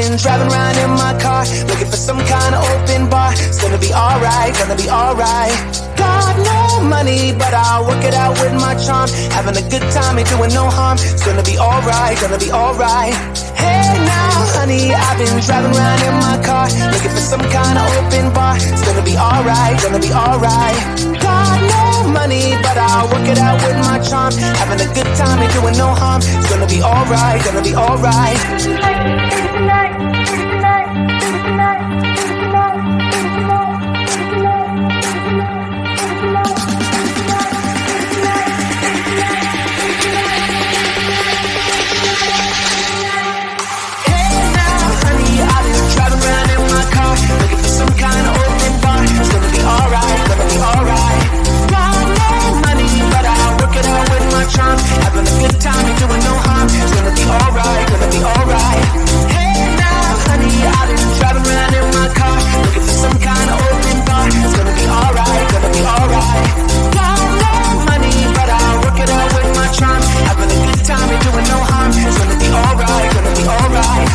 been driving around in my car, looking for some kind of open bar. It's gonna be alright, gonna be alright. Got no money, but I'll work it out with my charm. Having a good time, ain't doing no harm. It's gonna be alright, gonna be alright. Hey now, honey, I've been driving around in my car, looking for some kind of open bar. It's gonna be alright, gonna be alright. Got no money, but I'll work it out with my charm. Having a good time, ain't doing no harm. It's gonna be alright, gonna be alright. Some kind of open bar. It's gonna be alright, gonna be alright. Got no money, but I'll work it out with my charm. Having a good time, ain't doing no harm. It's gonna be alright, gonna be alright. Hey now, honey, I've been driving around in my car, looking for some kind of open bar. It's gonna be alright, gonna be alright. Got no money, but I'll work it out with my charm. Having a good time, ain't doing no harm. It's gonna be alright, gonna be alright.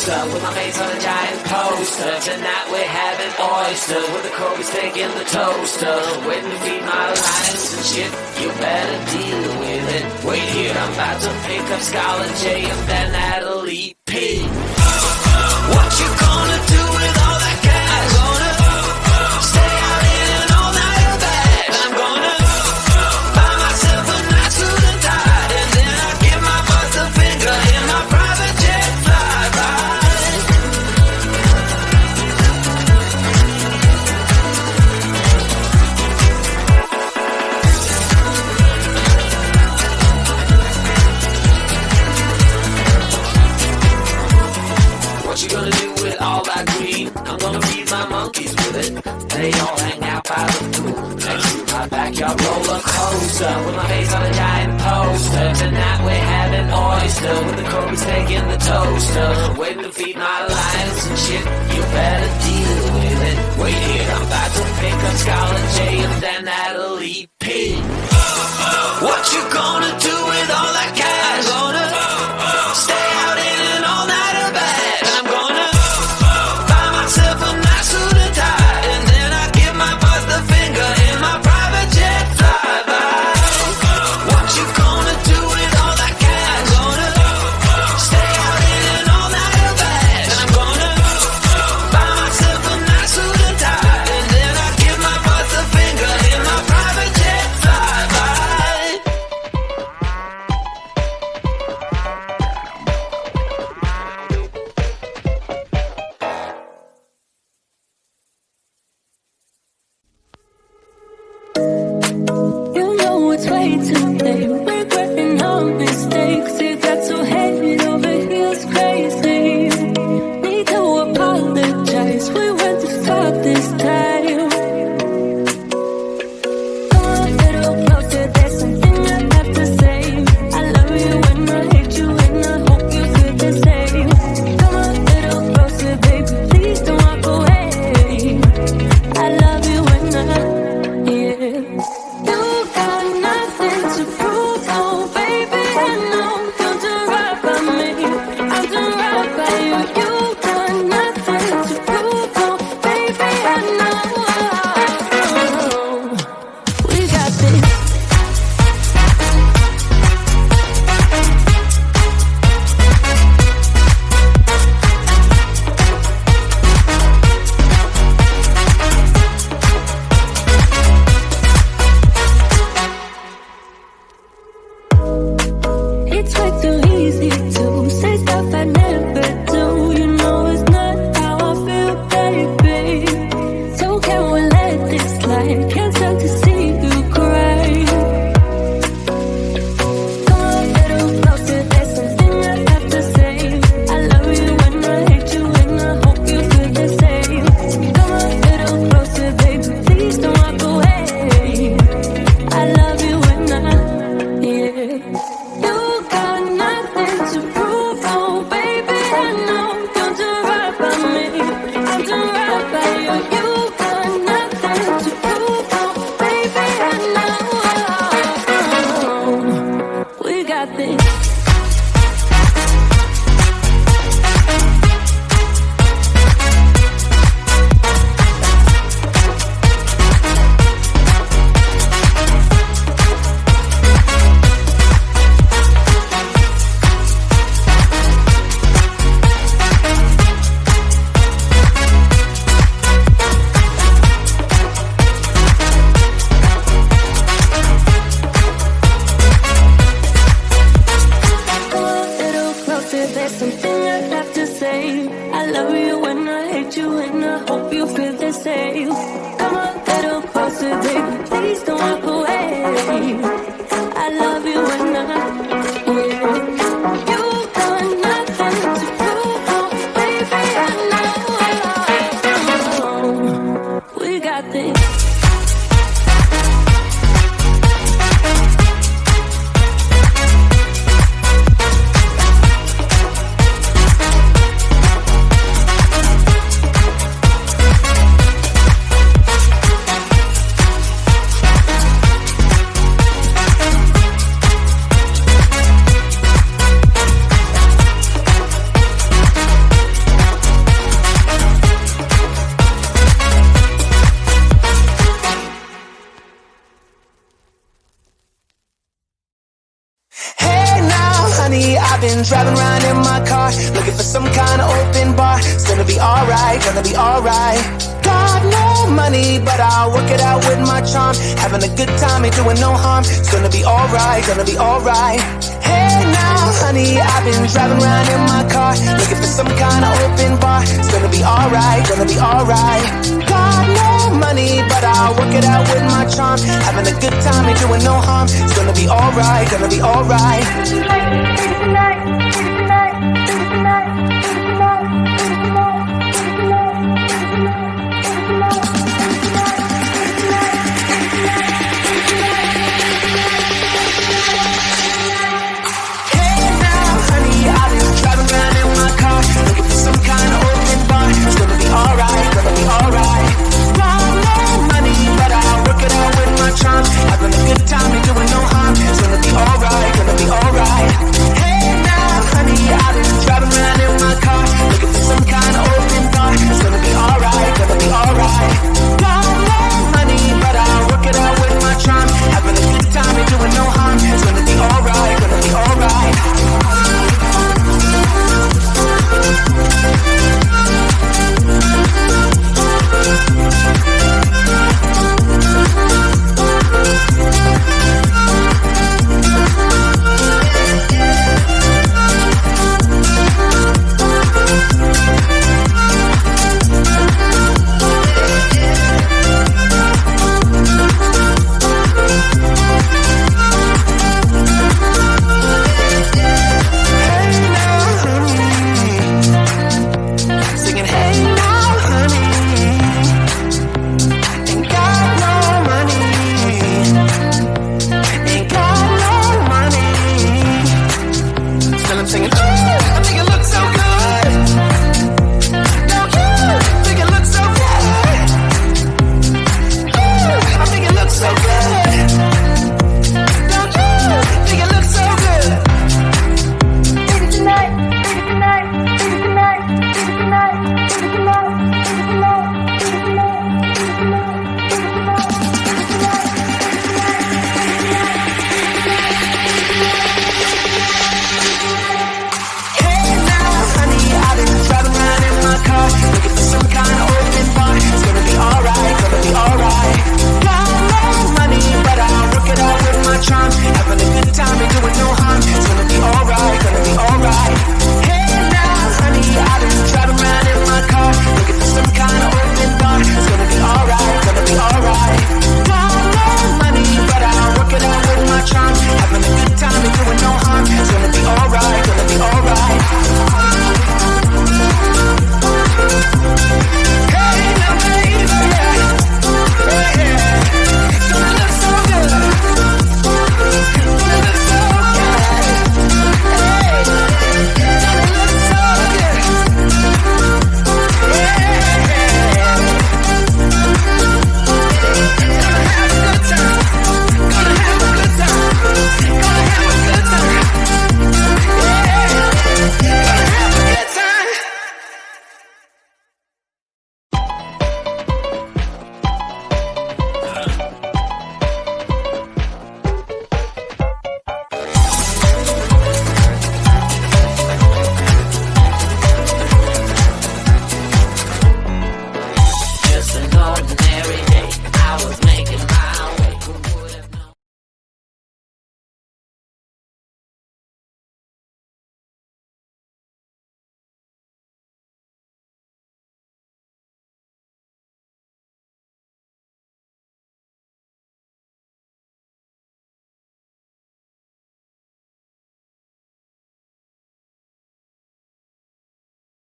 coaster with my mates on a giant poster. Tonight we're having oysters with the Kobe's taking the toaster. Waiting to feed my lines and shit, you better deal with it. Wait here, I'm about to pick up Scarlett J and then Natalie P. What you gonna do with all that cash? I'm gonna stay out in an all-nighter bag. I'm gonna buy with it. They all hang out by the pool next to my backyard roller coaster with my face on a giant poster. Tonight we're having oyster with the Kobe's taking the toaster, waiting to feed my lions and shit. You better deal with it. Wait here, I'm about to pick up Scarlet J and then Natalie P. What you gonna do with all that cash? Gonna stay out in an all-nighter bag, and I'm gonna buy myself a nice suit and tie, and then I give my boss the finger in my private jet flyby. What you gonna do with all that cash? Gonna stay out in an all-nighter bag, and I'm gonna buy myself a nice suit and tie, and then I give my boss the finger in my private jet flyby. You know it's way too late, regretting our mistakes. You got to head over heels crazy. Need to apologize, we went too far this time. Come a little closer, there's something I have to say. I love you and I hate you and I hope you feel the same. Come a little closer, baby, please don't walk away. I love you and yeah. You got nothing to prove, oh baby, I know you'll do right by me. I'll do right by you. You got nothing to prove, oh baby, I know. We got this. It's way too easy to say stuff I never do. You know it's not how I feel, baby. So can we let this slide? Can't stand to see you cry. Come a little closer, there's something I have to say. I love you and I hate you and I hope you feel the same. Come a little closer, baby, please don't walk away. I love you and yeah. You got nothing to prove, oh baby, I know you'll do right by me. I'll do right by you. You got nothing to prove, oh baby, I know. We got this. Come a little closer, there's something I have to say. I love you and I hate you and I hope you feel the same. Come a little closer, baby, please don't walk away. I love you and yeah. You got nothing to prove, oh baby, I know. We got this. I've been driving around in my car, looking for some kind of open bar. It's gonna be alright, gonna be alright. Got no money, but I'll work it out with my charm. Having a good time, ain't doing no harm. It's gonna be alright, gonna be alright. Hey now, honey, I've been driving around in my car, looking for some kind of open bar. It's gonna be alright, gonna be alright. Got no money, but I'll work it out with my charm. Having a good time, ain't doing no harm. It's gonna be alright, gonna be alright.